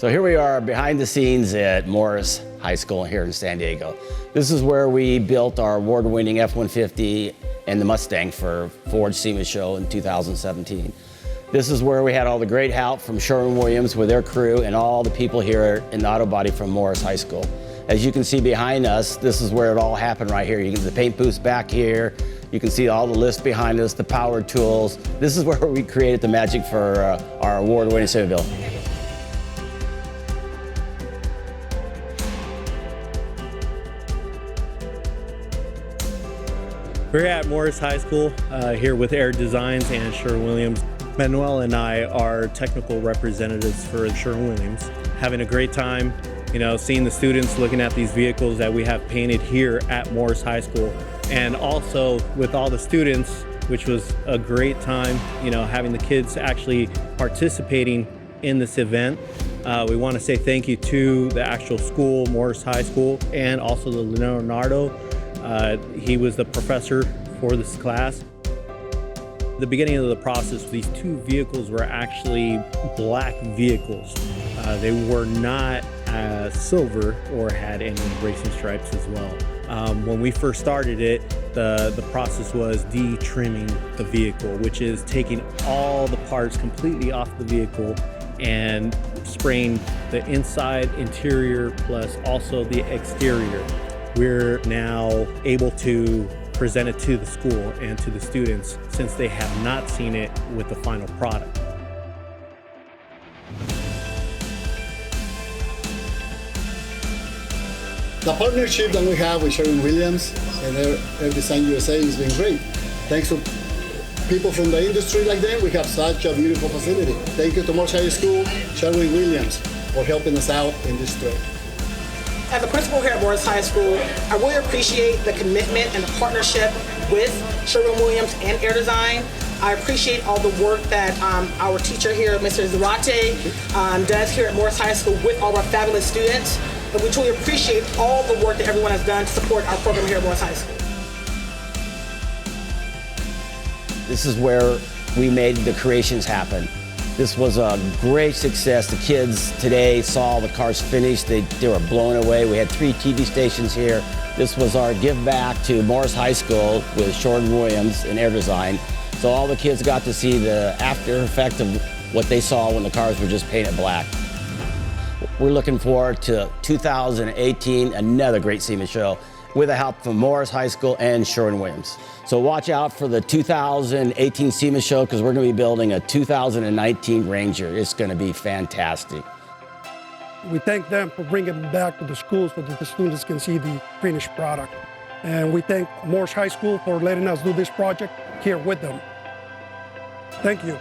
So here we are behind the scenes at Morse High School here in San Diego. This is where we built our award-winning F-150 and the Mustang for Ford SEMA Show in 2017. This is where we had all the great help from Sherwin-Williams with their crew and all the people here in the auto body from Morse High School. As you can see behind us, this is where it all happened right here. You can see the paint booths back here. You can see all the lists behind us, the power tools. This is where we created the magic for our award-winning SEMA build. We're at Morse High School here with Air Designs and Sherwin-Williams. Manuel and I are technical representatives for Sherwin-Williams. Having a great time, seeing the students looking at these vehicles that we have painted here at Morse High School. And also with all the students, which was a great time, having the kids actually participating in this event. We want to say thank you to the actual school, Morse High School, and also the Leonardo. He was the professor for this class. The beginning of the process, these two vehicles were actually black vehicles. They were not silver or had any racing stripes as well. When we first started it, the process was de-trimming the vehicle, which is taking all the parts completely off the vehicle and spraying the inside, interior, plus also the exterior. We're now able to present it to the school and to the students since they have not seen it with the final product. The partnership that we have with Sherwin-Williams and Air Design USA has been great. Thanks to people from the industry like them, we have such a beautiful facility. Thank you to Morse High School, Sherwin-Williams for helping us out in this trip. As a principal here at Morse High School, I really appreciate the commitment and the partnership with Sherwin-Williams and Air Design. I appreciate all the work that our teacher here, Mr. Zarate, does here at Morse High School with all our fabulous students. And we truly appreciate all the work that everyone has done to support our program here at Morse High School. This is where we made the creations happen. This was a great success. The kids today saw the cars finished. They were blown away. We had 3 TV stations here. This was our give back to Morse High School with Sherwin-Williams and Air Design. So all the kids got to see the after effect of what they saw when the cars were just painted black. We're looking forward to 2018, another great SEMA show with the help from Morse High School and Sherwin-Williams. So watch out for the 2018 SEMA show because we're going to be building a 2019 Ranger. It's going to be fantastic. We thank them for bringing them back to the school so that the students can see the finished product. And we thank Morse High School for letting us do this project here with them. Thank you.